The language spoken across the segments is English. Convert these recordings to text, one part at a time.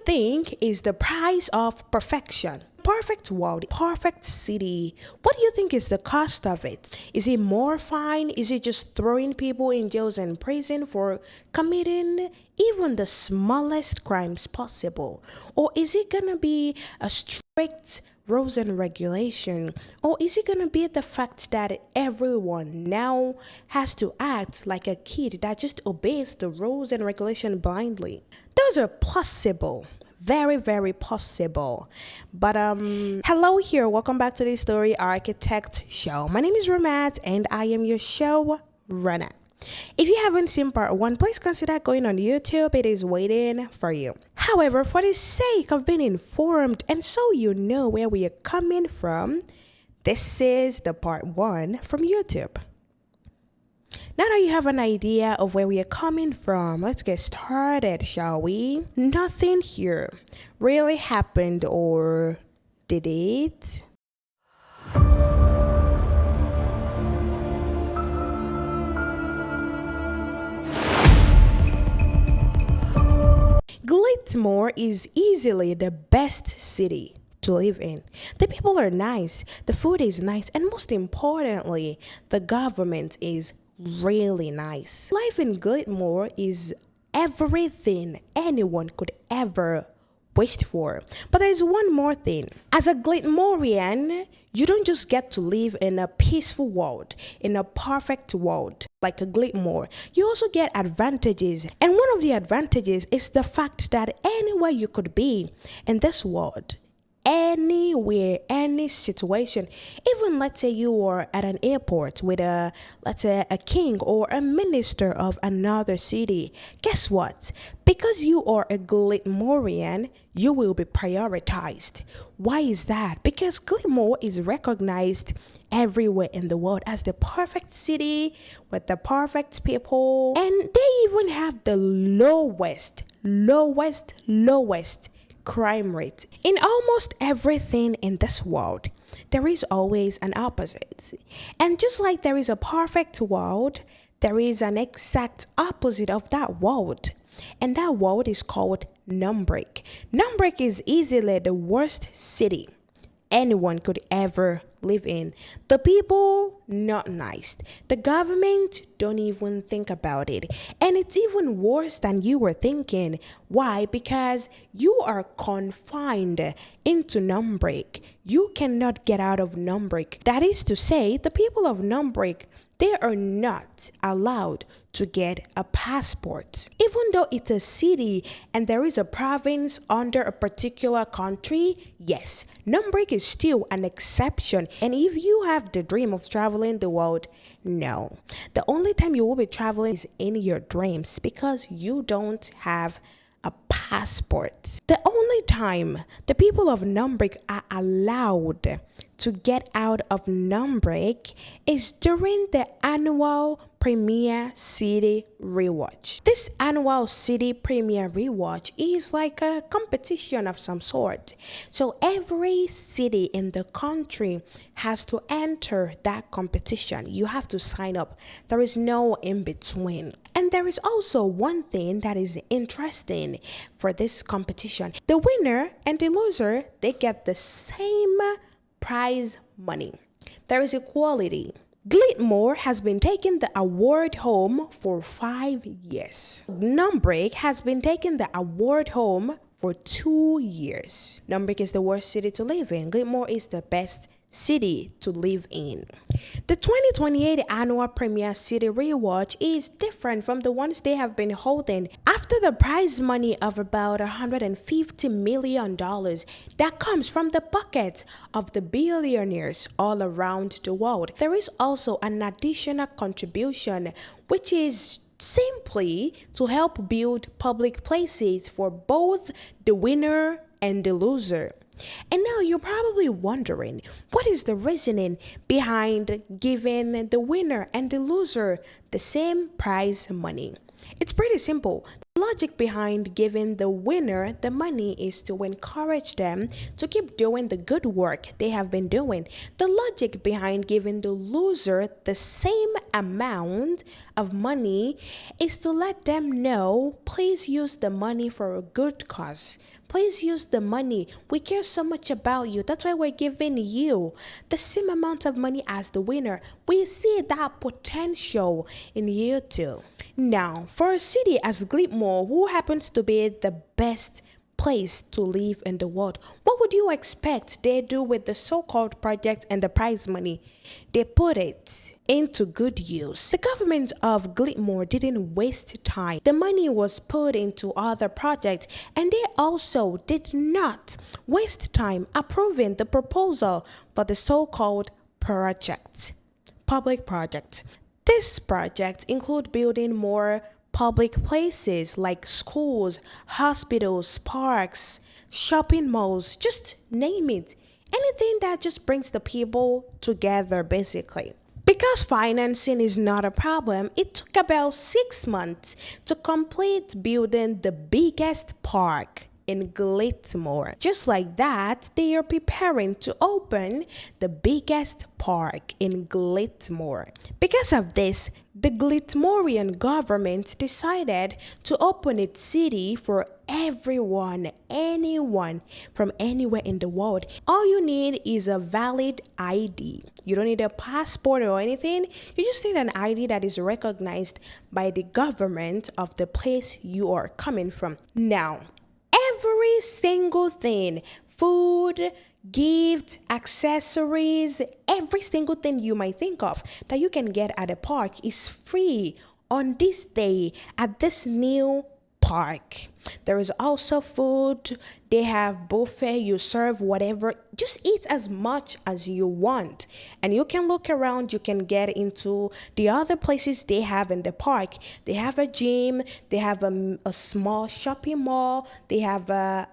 think is the price of perfection? Perfect world, perfect city. What do you think is the cost of it? Is it more fine? Is it just throwing people in jails and prison for committing even the smallest crimes possible? Or is it gonna be a strict rules and regulation? Or is it gonna be the fact that everyone now has to act like a kid that just obeys the rules and regulation blindly? Those are possible. Very, very possible. But hello here. Welcome back to the Story Architect Show. My name is Ramat and I am your show runner. If you haven't seen part 1, please consider going on YouTube. It is waiting for you. However, for the sake of being informed and so you know where we are coming from, this is the part 1 from YouTube. Now that you have an idea of where we are coming from, let's get started, shall we? Nothing here really happened, or did it? Glittmore is easily the best city to live in. The people are nice, the food is nice, and most importantly, the government is really nice. Life in Glittmore is everything anyone could ever wished for. But there's one more thing. As a Glittmorean, you don't just get to live in a peaceful world, in a perfect world like a Glittmore. You also get advantages. And one of the advantages is the fact that anywhere you could be in this world, anywhere, any situation, even let's say you are at an airport with let's say a king or a minister of another city, guess what? Because you are a Glittmorean, you will be prioritized. Why is that? Because Glittmore is recognized everywhere in the world as the perfect city with the perfect people, and they even have the lowest crime rate. In almost everything in this world, there is always an opposite. And just like there is a perfect world, there is an exact opposite of that world. And that world is called Numbreak. Numbreak is easily the worst city anyone could ever live in. The people, not nice. The government, don't even think about it. And it's even worse than you were thinking. Why? Because you are confined into Numbreak. You cannot get out of Numbreak. That is to say, the people of Numbreak, they are not allowed to get a passport. Even though it's a city and there is a province under a particular country, yes, Numbreak is still an exception. And if you have the dream of traveling the world, no. The only time you will be traveling is in your dreams because you don't have a passport. The only time the people of Numbreak are allowed to get out of Numbreak is during the annual Premier City Rewatch. This annual City Premier Rewatch is like a competition of some sort. So every city in the country has to enter that competition. You have to sign up. There is no in between. And there is also one thing that is interesting for this competition. The winner and the loser, they get the same prize money. There is equality. Glittmore has been taking the award home for 5 years. Numbreak has been taking the award home for 2 years. Numbreak is the worst city to live in. Glittmore is the best city to live in. The 2028 annual Premier City Rewatch is different from the ones they have been holding. After the prize money of about $150 million that comes from the pocket of the billionaires all around the world, there is also an additional contribution, which is simply to help build public places for both the winner and the loser. And now you're probably wondering, what is the reasoning behind giving the winner and the loser the same prize money? It's pretty simple. Logic behind giving the winner the money is to encourage them to keep doing the good work they have been doing. The logic behind giving the loser the same amount of money is to let them know, please use the money for a good cause. Please use the money. We care so much about you. That's why we're giving you the same amount of money as the winner. We see that potential in you too. Now, for a city as Glittmore, who happens to be the best place to live in the world, what would you expect they do with the so-called project and the prize money? They put it into good use. The government of Glittmore didn't waste time. The money was put into other projects, and they also did not waste time approving the proposal for the so-called public project. This project include building more public places like schools, hospitals, parks, shopping malls, just name it. Anything that just brings the people together, basically. Because financing is not a problem, it took about 6 months to complete building the biggest park in Glittmore. Just like that, they are preparing to open the biggest park in Glittmore. Because of this, the Glittmorean government decided to open its city for everyone, anyone from anywhere in the world. All you need is a valid ID. You don't need a passport or anything. You just need an ID that is recognized by the government of the place you are coming from. Now, every single thing, food, gift, accessories, every single thing you might think of that you can get at a park is free on this day at this new park. There is also food. They have buffet. You serve whatever. Just eat as much as you want. And you can look around. You can get into the other places they have in the park. They have a gym. They have a small shopping mall. They have a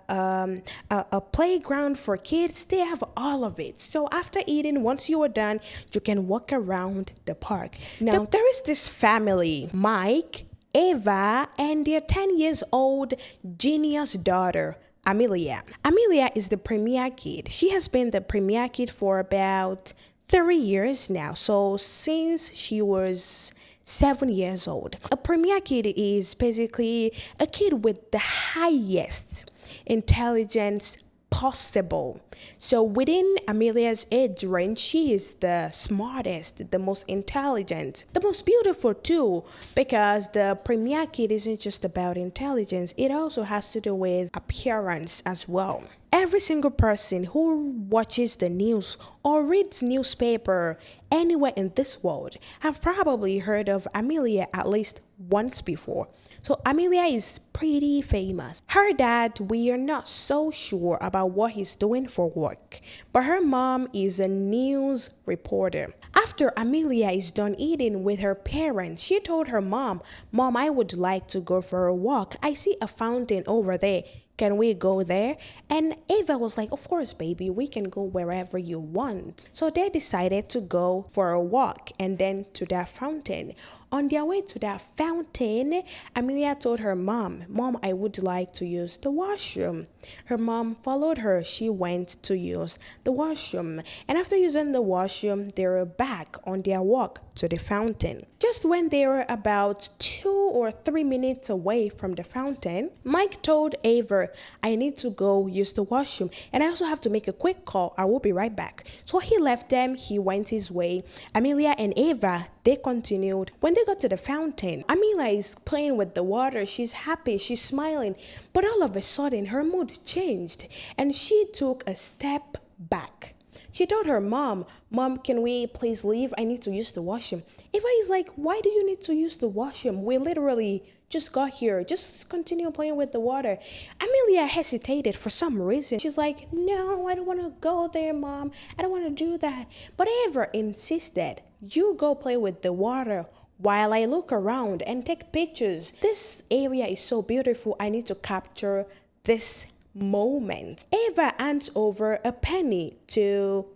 playground for kids. They have all of it. So after eating, once you are done, you can walk around the park. Now, there is this family, Mike, Eva, and their 10 years old genius daughter, Amelia. Amelia is the premier kid. She has been the premier kid for about 3 years now. So since she was 7 years old. A premier kid is basically a kid with the highest intelligence possible. So within Amelia's age range, she is the smartest, the most intelligent, the most beautiful too, because the premier kid isn't just about intelligence, it also has to do with appearance as well. Every single person who watches the news or reads newspaper anywhere in this world have probably heard of Amelia at least once before. So Amelia is pretty famous. Her dad, we are not so sure about what he's doing for work, but her mom is a news reporter. After Amelia is done eating with her parents, she told her mom, "Mom, I would like to go for a walk. I see a fountain over there. Can we go there?" And Ava was like, "Of course, baby, we can go wherever you want." So they decided to go for a walk and then to that fountain. On their way to that fountain, Amelia told her mom, "Mom, I would like to use the washroom." Her mom followed her. She went to use the washroom. And after using the washroom, they were back on their walk to the fountain. Just when they were about 2 or 3 minutes away from the fountain, Mike told Ava, "I need to go use the washroom, and I also have to make a quick call. I will be right back." So he left them. He went his way. Amelia and Ava, they continued. When they got to the fountain, Amelia is playing with the water. She's happy. She's smiling. But all of a sudden, her mood changed, and she took a step back. She told her mom, "Mom, can we please leave? I need to use the washroom." Eva is like, "Why do you need to use the washroom? We literally just got here. Just continue playing with the water." Amelia hesitated for some reason. She's like, "No, I don't want to go there, Mom. I don't want to do that." But Eva insisted, "You go play with the water while I look around and take pictures. This area is so beautiful. I need to capture this moment." Eva hands over a penny to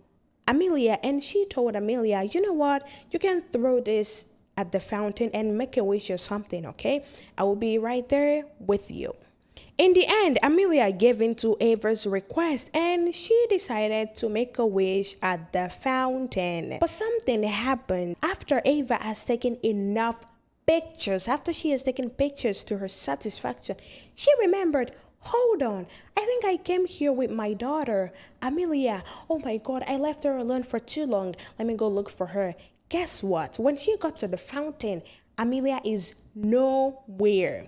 Amelia, and she told Amelia, "You know what? You can throw this at the fountain and make a wish or something, okay? I will be right there with you. In the end, Amelia gave in to Ava's request and she decided to make a wish at the fountain. But something happened after Ava has taken enough pictures. After she has taken pictures to her satisfaction, she remembered, hold on, I think I came here with my daughter, Amelia. Oh my God, I left her alone for too long. Let me go look for her. Guess what? When she got to the fountain, Amelia is nowhere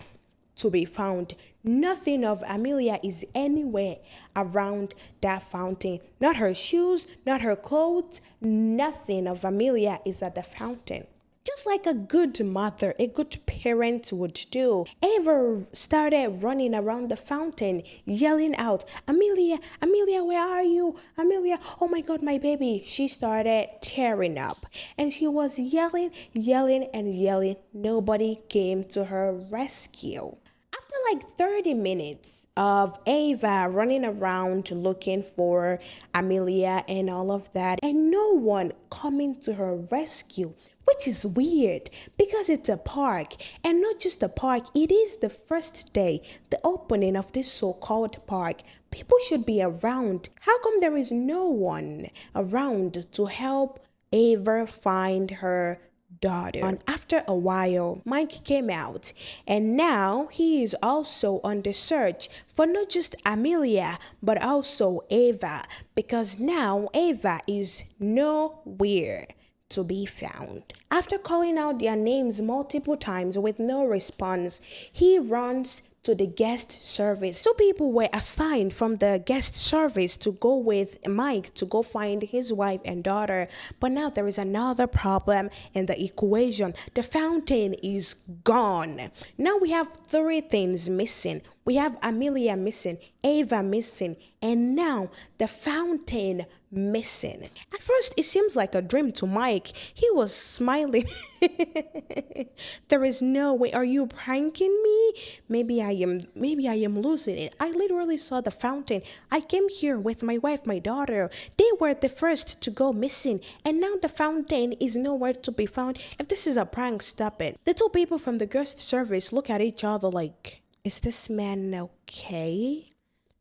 to be found. Nothing of Amelia is anywhere around that fountain. Not her shoes, not her clothes, nothing of Amelia is at the fountain. Just like a good mother, a good parent would do, Ava started running around the fountain, yelling out, Amelia, Amelia, where are you? Amelia, oh my God, my baby. She started tearing up and she was yelling, yelling, and yelling. Nobody came to her rescue. After like 30 minutes of Ava running around looking for Amelia and all of that, and no one coming to her rescue, which is weird because it's a park, and not just a park, it is the first day, the opening of this so-called park. People should be around. How come there is no one around to help Ava find her daughter? And after a while, Mike came out, and now he is also on the search for not just Amelia but also Ava, because now Ava is nowhere to be found. After calling out their names multiple times with no response, he runs to the guest service. Two people were assigned from the guest service to go with Mike to go find his wife and daughter. But now there is another problem in the equation. The fountain is gone. Now we have three things missing. We have Amelia missing, Ava missing, and now the fountain missing. At first, it seems like a dream to Mike. He was smiling. There is no way. Are you pranking me? Maybe I am losing it. I literally saw the fountain. I came here with my wife, my daughter. They were the first to go missing, and now the fountain is nowhere to be found. If this is a prank, stop it. The two people from the guest service look at each other like, is this man okay?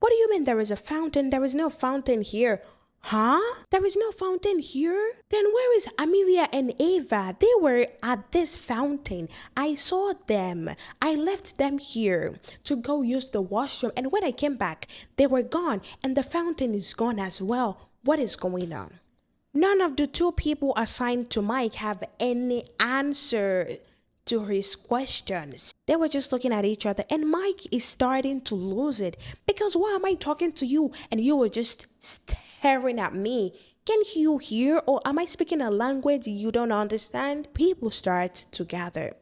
What do you mean there is a fountain? There is no fountain here. Huh? There is no fountain here? Then where is Amelia and Ava? They were at this fountain. I saw them. I left them here to go use the washroom, and when I came back, they were gone, and the fountain is gone as well. What is going on? None of the two people assigned to Mike have any answer to his questions. They were just looking at each other, and Mike is starting to lose it because why am I talking to you and you were just staring at me? Can you hear, or am I speaking a language you don't understand? People start to gather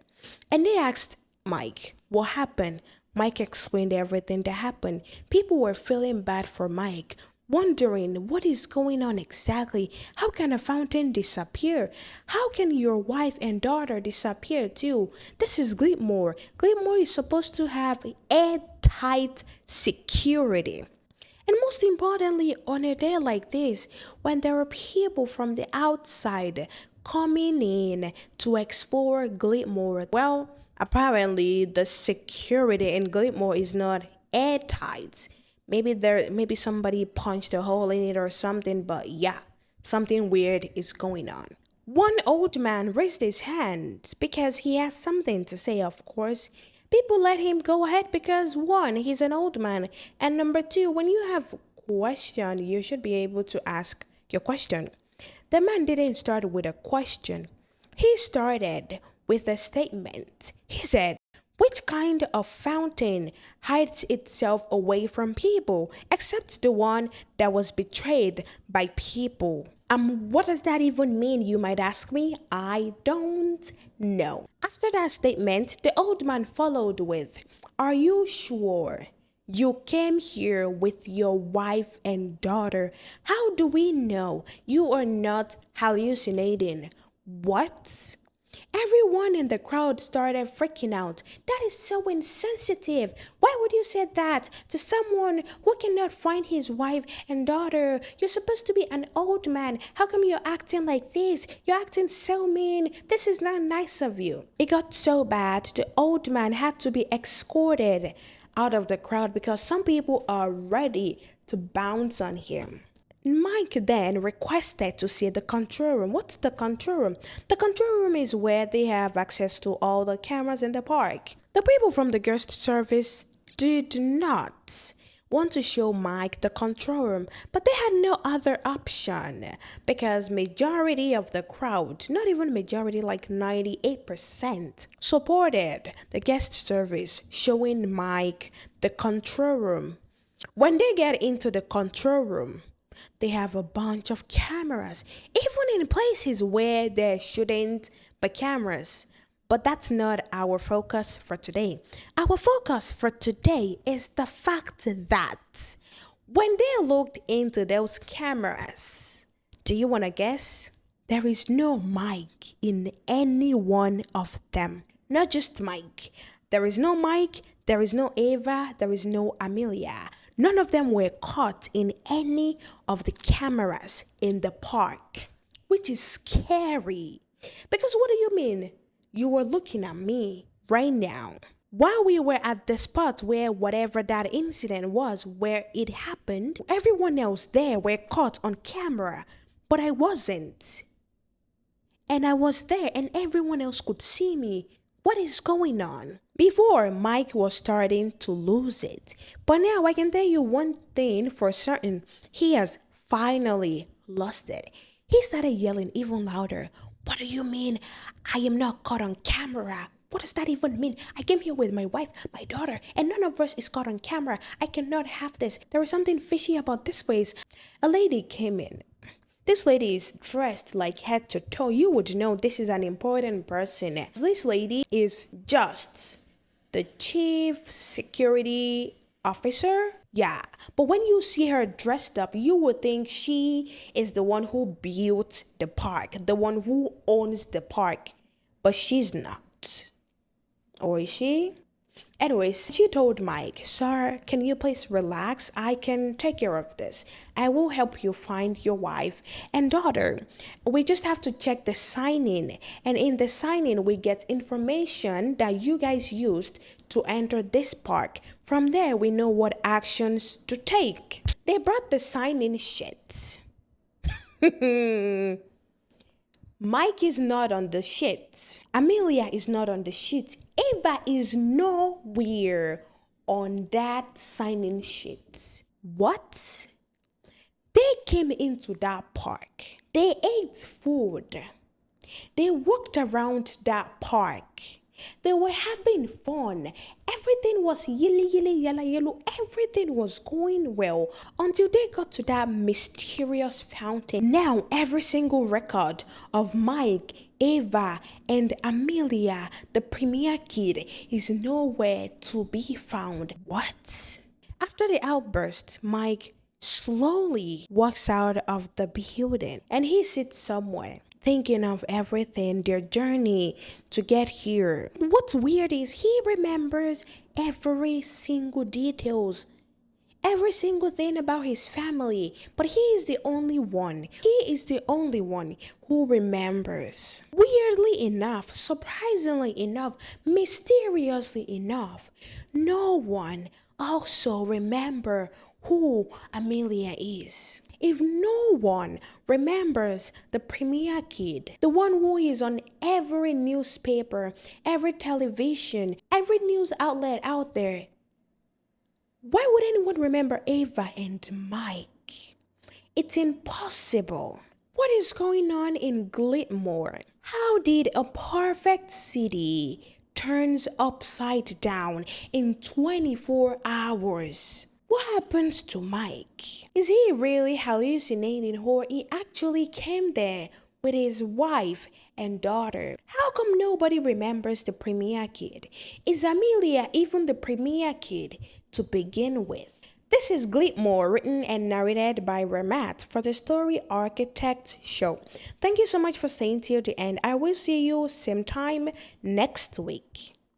and they asked Mike, what happened? Mike explained everything that happened. People were feeling bad for Mike, wondering what is going on exactly. How can a fountain disappear? How can your wife and daughter disappear too? This is Glittmore. Glittmore is supposed to have airtight security. And most importantly, on a day like this, when there are people from the outside coming in to explore Glittmore, well, apparently the security in Glittmore is not airtight. Maybe somebody punched a hole in it or something, but yeah, something weird is going on. One old man raised his hand because he has something to say, of course. People let him go ahead because one, he's an old man, and number two, when you have a question, you should be able to ask your question. The man didn't start with a question. He started with a statement. He said, which kind of fountain hides itself away from people, except the one that was betrayed by people? What does that even mean, you might ask me? I don't know. After that statement, the old man followed with, are you sure you came here with your wife and daughter? How do we know you are not hallucinating? What? Everyone in the crowd started freaking out. That is so insensitive. Why would you say that to someone who cannot find his wife and daughter? You're supposed to be an old man. How come you're acting like this? You're acting so mean. This is not nice of you. It got so bad, the old man had to be escorted out of the crowd because some people are ready to bounce on him. Mike then requested to see the control room. What's the control room? The control room is where they have access to all the cameras in the park. The people from the guest service did not want to show Mike the control room, but they had no other option because majority of the crowd, not even majority, like 98%, supported the guest service showing Mike the control room. When they get into the control room, they have a bunch of cameras, even in places where there shouldn't be cameras. But that's not our focus for today. Our focus for today is the fact that when they looked into those cameras, do you want to guess? There is no Mike in any one of them. Not just Mike. There is no Mike, there is no Ava, there is no Amelia. None of them were caught in any of the cameras in the park, which is scary. Because what do you mean? You were looking at me right now. While we were at the spot where whatever that incident was, where it happened, everyone else there were caught on camera, but I wasn't. And I was there and everyone else could see me. What is going on? Before, Mike was starting to lose it. But now I can tell you one thing for certain. He has finally lost it. He started yelling even louder. What do you mean? I am not caught on camera. What does that even mean? I came here with my wife, my daughter, and none of us is caught on camera. I cannot have this. There is something fishy about this place. A lady came in. This lady is dressed like head to toe. You would know this is an important person. This lady is just the chief security officer. Yeah, but when you see her dressed up, you would think she is the one who built the park, the one who owns the park. But she's not. Or is she? Anyways, she told Mike, "Sir, can you please relax? I can take care of this. I will help you find your wife and daughter. We just have to check the sign-in. And in the sign-in, we get information that you guys used to enter this park. From there, we know what actions to take." They brought the sign-in sheet. Mike is not on the sheet. Amelia is not on the sheet. Ava is nowhere on that sign-in sheet. What? They came into that park. They ate food. They walked around that park. They were having fun. Everything was yellow. Everything was going well until they got to that mysterious fountain. Now, every single record of Mike, Ava, and Amelia, the premier kid, is nowhere to be found. What? After the outburst, Mike slowly walks out of the building and he sits somewhere, thinking of everything, their journey to get here. What's weird is he remembers every single details, every single thing about his family, but he is the only one. He is the only one who remembers. Weirdly enough, surprisingly enough, mysteriously enough, no one also remember who Amelia is. If no one remembers the premier kid, the one who is on every newspaper, every television, every news outlet out there, why would anyone remember Ava and Mike? It's impossible. What is going on in Glittmore? How did a perfect city turns upside down in 24 hours? What happens to Mike? Is he really hallucinating or he actually came there with his wife and daughter? How come nobody remembers the premier kid? Is Amelia even the premier kid to begin with? This is Glittmore, written and narrated by Ramat for the Story Architect Show. Thank you so much for staying till the end. I will see you same time next week.